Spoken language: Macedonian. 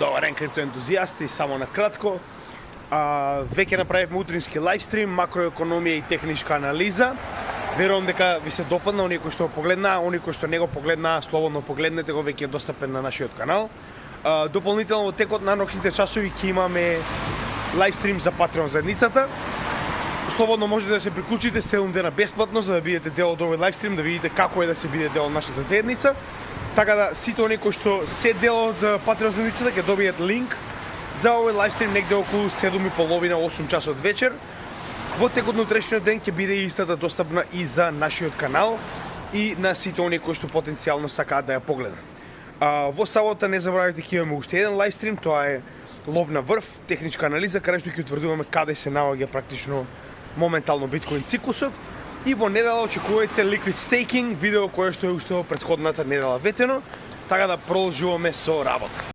Добар ден, криптоентузијасти, само на кратко. Веќе направивме утрински лайвстрим, макроекономија и техничка анализа. Верувам дека ви се допадна, оние кои што го погледнаа, оние кои што не го погледнаа, слободно погледнете го, веќе е достапен на нашиот канал. Дополнително во текот на ноќните часови ќе имаме лайвстрим за Patreon заедницата. Слободно можете да се приклучите 7 дена бесплатно за да бидете дел од овој лайвстрим, да видите како е да се биде дел од нашата заедница. Така да сите оние кои што се дел од Patreon заедницата ќе добијат линк за овој лайвстрим негде околу 7:30-8 часот вечер. Во текот на утрешниот ден ќе биде истата достапна и за нашиот канал и на сите оние кои што потенцијално сакаат да ја погледат. Во сабота не забравяйте ќе имаме уште еден лайвстрим, тоа е лов на врв, техничка анализа, каде што ќе утврдуваме каде се наоѓа практично моментално биткоин циклусот. И во недела очекувајте Liquid Staking, видео кое што е уште во претходната недела ветено, така да продолжуваме со работа.